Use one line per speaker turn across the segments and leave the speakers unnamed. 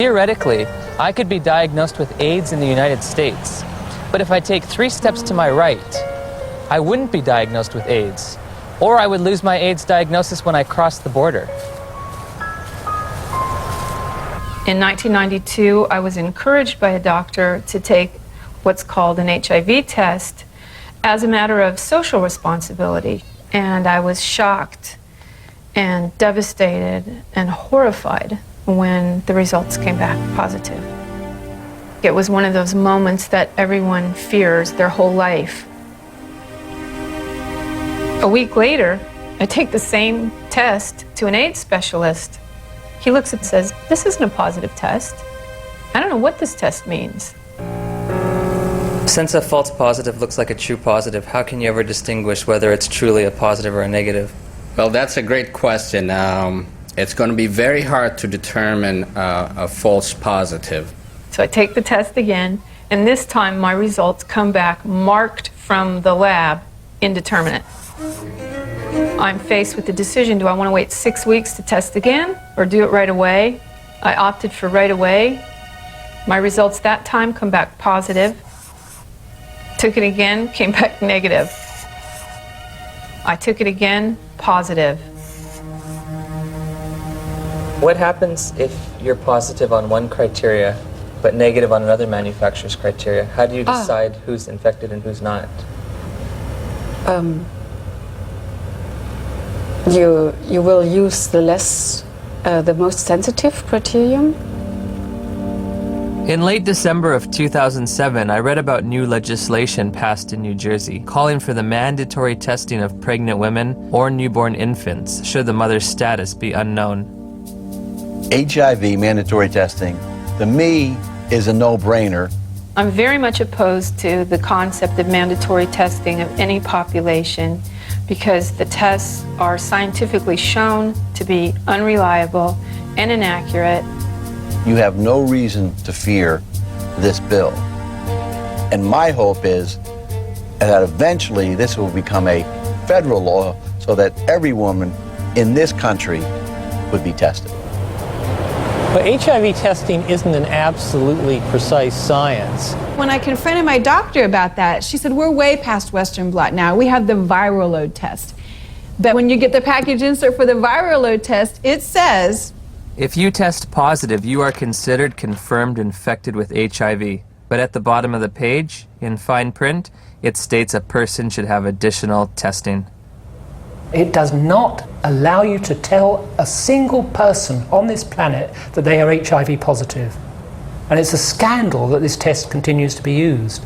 Theoretically, I could be diagnosed with AIDS in the United States, but if I take 3 steps to my right, I wouldn't be diagnosed with AIDS, or I would lose my AIDS diagnosis when I crossed the border.
In 1992, I was encouraged by a doctor to take what's called an HIV test as a matter of social responsibility, and I was shocked and devastated and horrified when the results came back positive. It was one of those moments that everyone fears their whole life. A week later, I take the same test to an AIDS specialist. He looks and says, "This isn't a positive test. I don't know what this test means."
Since a false positive looks like a true positive, how can you ever distinguish whether it's truly a positive or a negative?
Well, that's a great question. It's going to be very hard to determine a false positive.
So I take the test again, and this time my results come back marked from the lab, indeterminate. I'm faced with the decision, do I want to wait 6 weeks to test again, or do it right away? I opted for right away. My results that time come back positive. Took it again, came back negative. I took it again, positive.
What happens if you're positive on one criteria, but negative on another manufacturer's criteria? How do you decide who's infected and who's not?
You will use the most sensitive criterion.
In late December of 2007, I read about new legislation passed in New Jersey calling for the mandatory testing of pregnant women or newborn infants should the mother's status be unknown.
HIV mandatory testing, to me, is a no-brainer.
I'm very much opposed to the concept of mandatory testing of any population because the tests are scientifically shown to be unreliable and inaccurate.
You have no reason to fear this bill. And my hope is that eventually this will become a federal law so that every woman in this country would be tested.
But HIV testing isn't an absolutely precise science.
When I confronted my doctor about that, she said, we're way past Western blot now. We have the viral load test. But when you get the package insert for the viral load test, it says,
if you test positive, you are considered confirmed infected with HIV. But at the bottom of the page, in fine print, it states a person should have additional testing.
It does not allow you to tell a single person on this planet that they are HIV positive. And it's a scandal that this test continues to be used.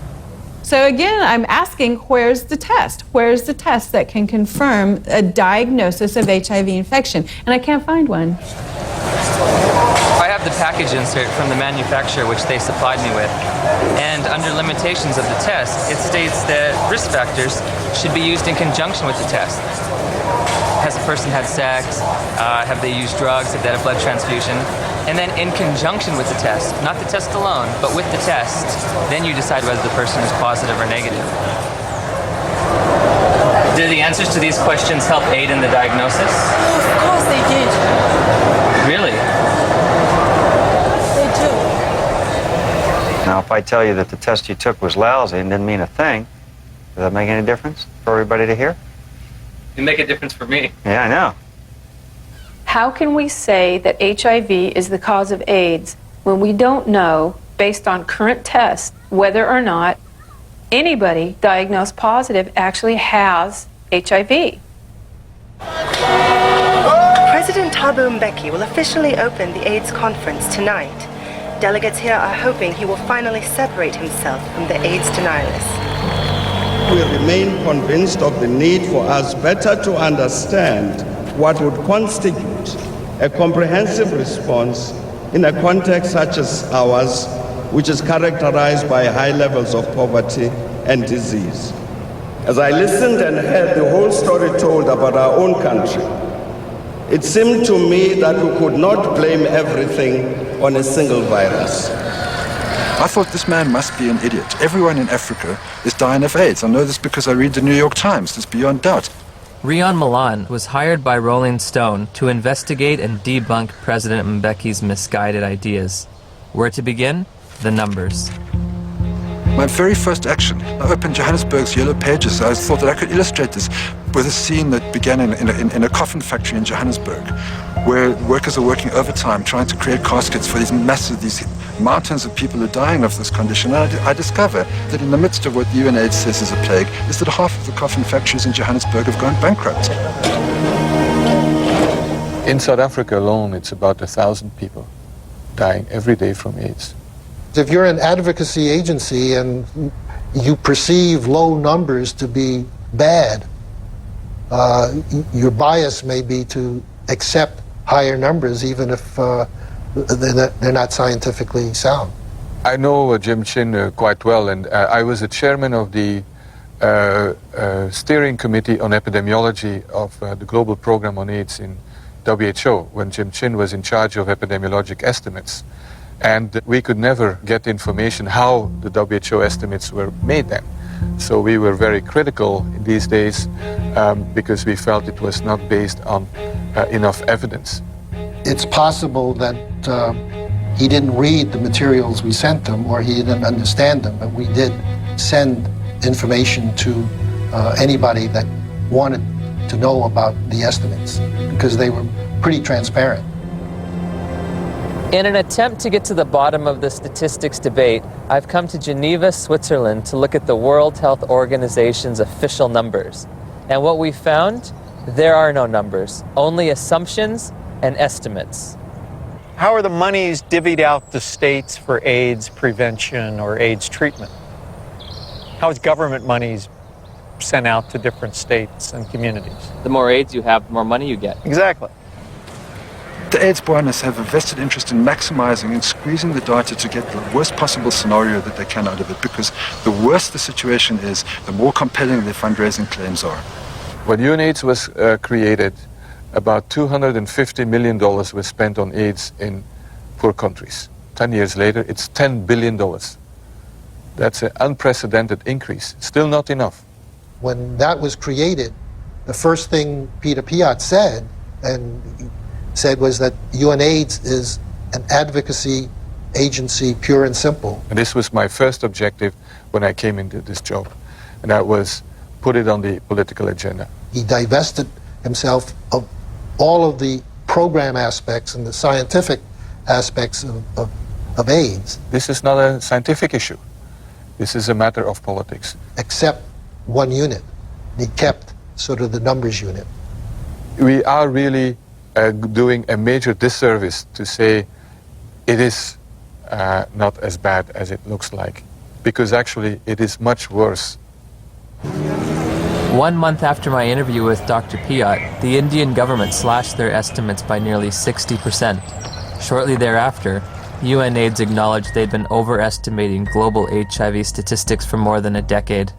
so again, I'm asking, where's the test? Where's the test that can confirm a diagnosis of HIV infection? And I can't find one.
I have the package insert from the manufacturer which they supplied me with, and under limitations of the test, it states that risk factors should be used in conjunction with the test. Has a person had sex? Have they used drugs? Have they had a blood transfusion? And then in conjunction with the test, not the test alone, but with the test, then you decide whether the person is positive or negative. Do the answers to these questions help aid in the diagnosis?
Of course they did.
Really?
They do.
Now, if I tell you that the test you took was lousy and didn't mean a thing, does that make any difference for everybody to hear?
You make a difference for me.
Yeah, I know.
How can we say that HIV is the cause of AIDS when we don't know, based on current tests, whether or not anybody diagnosed positive actually has HIV?
President Thabo Mbeki will officially open the AIDS conference tonight. Delegates here are hoping he will finally separate himself from the AIDS denialists.
We remain convinced of the need for us better to understand what would constitute a comprehensive response in a context such as ours, which is characterized by high levels of poverty and disease. As I listened and heard the whole story told about our own country, it seemed to me that we could not blame everything on a single virus.
I thought this man must be an idiot. Everyone in Africa is dying of AIDS. I know this because I read the New York Times. It's beyond doubt.
Rion Milan was hired by Rolling Stone to investigate and debunk President Mbeki's misguided ideas. Where to begin? The numbers.
My very first action, I opened Johannesburg's Yellow Pages. I thought that I could illustrate this with a scene that began in a coffin factory in Johannesburg, where workers are working overtime trying to create caskets for these mountains of people who are dying of this condition. And I discover that in the midst of what the UNAIDS says is a plague, is that half of the coffin factories in Johannesburg have gone bankrupt.
In South Africa alone, it's about 1,000 people dying every day from AIDS.
If you're an advocacy agency and you perceive low numbers to be bad, your bias may be to accept higher numbers even if they're not scientifically sound.
I know Jim Chin quite well, and I was the chairman of the steering committee on epidemiology of the global program on AIDS in WHO when Jim Chin was in charge of epidemiologic estimates. And we could never get information how the WHO estimates were made then. So we were very critical in these days because we felt it was not based on enough evidence.
It's possible that he didn't read the materials we sent him or he didn't understand them, but we did send information to anybody that wanted to know about the estimates because they were pretty transparent.
In an attempt to get to the bottom of the statistics debate, I've come to Geneva, Switzerland to look at the World Health Organization's official numbers. And what we found, there are no numbers, only assumptions and estimates.
How are the monies divvied out to states for AIDS prevention or AIDS treatment? How is government monies sent out to different states and communities?
The more AIDS you have, the more money you get.
Exactly.
The AIDS buyers have a vested interest in maximizing and squeezing the data to get the worst possible scenario that they can out of it, because the worse the situation is, the more compelling their fundraising claims are.
When UNAIDS was created, about $250 million was spent on AIDS in poor countries. 10 years later, it's $10 billion. That's an unprecedented increase. Still not enough.
When that was created, the first thing Peter Piot said was that UNAIDS is an advocacy agency, pure and simple.
And this was my first objective when I came into this job, and that was put it on the political agenda.
He divested himself of all of the program aspects and the scientific aspects of AIDS.
This is not a scientific issue. This is a matter of politics.
Except one unit. He kept sort of the numbers unit.
We are really doing a major disservice to say it is not as bad as it looks like, because actually it is much worse.
1 month after my interview with Dr. Piot, the Indian government slashed their estimates by nearly 60%. Shortly thereafter, UNAIDS acknowledged they'd been overestimating global HIV statistics for more than a decade.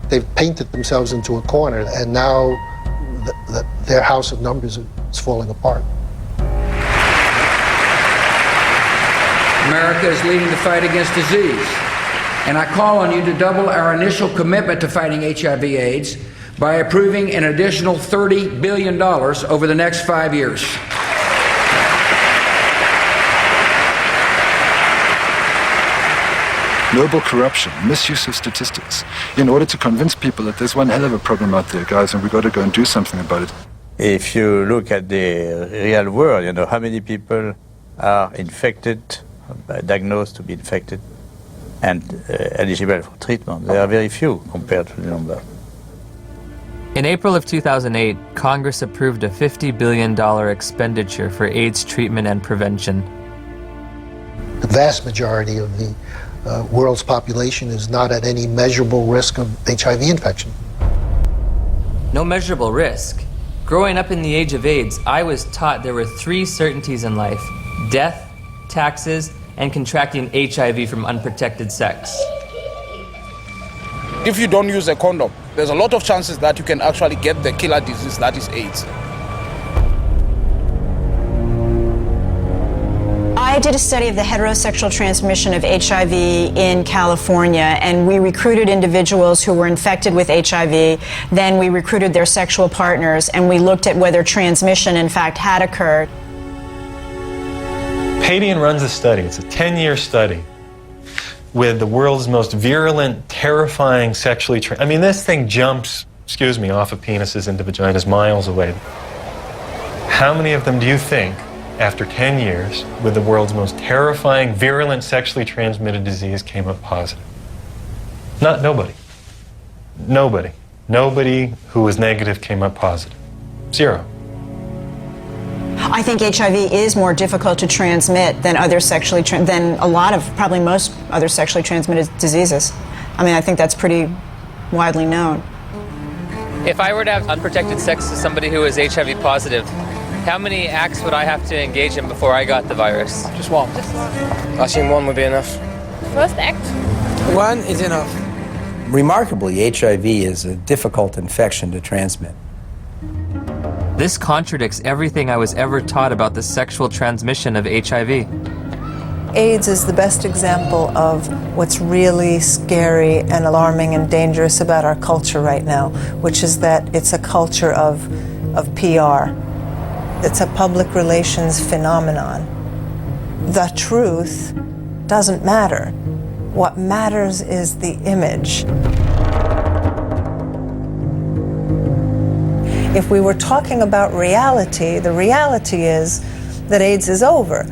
They've painted themselves into a corner, and now their house of numbers is falling apart.
America is leading the fight against disease, and I call on you to double our initial commitment to fighting HIV/AIDS by approving an additional $30 billion over the next 5 years.
Global corruption, misuse of statistics, in order to convince people that there's one hell of a problem out there, guys, and we've got to go and do something about it.
If you look at the real world, you know, how many people are infected, diagnosed to be infected, and eligible for treatment? There are very few compared to the number.
In April of 2008, Congress approved a $50 billion expenditure for AIDS treatment and prevention.
The vast majority of the world's population is not at any measurable risk of HIV infection.
No measurable risk. Growing up in the age of AIDS, I was taught there were 3 certainties in life: death, taxes, and contracting HIV from unprotected sex.
If you don't use a condom, there's a lot of chances that you can actually get the killer disease that is AIDS.
I did a study of the heterosexual transmission of HIV in California, and we recruited individuals who were infected with HIV. Then we recruited their sexual partners, and we looked at whether transmission, in fact, had occurred.
Padian runs a study. It's a 10-year study with the world's most virulent, terrifying sexually I mean, this thing jumps, off of penises into vaginas miles away. How many of them do you think, after 10 years, with the world's most terrifying, virulent, sexually transmitted disease came up positive? Nobody. Nobody. Nobody who was negative came up positive. Zero.
I think HIV is more difficult to transmit than than a lot of, probably most other sexually transmitted diseases. I mean, I think that's pretty widely known.
If I were to have unprotected sex with somebody who is HIV positive, how many acts would I have to engage in before I got the virus?
Just one. I think one would be enough.
First act?
One is enough.
Remarkably, HIV is a difficult infection to transmit.
This contradicts everything I was ever taught about the sexual transmission of HIV.
AIDS is the best example of what's really scary and alarming and dangerous about our culture right now, which is that it's a culture of PR. It's a public relations phenomenon. The truth doesn't matter. What matters is the image. If we were talking about reality, the reality is that AIDS is over.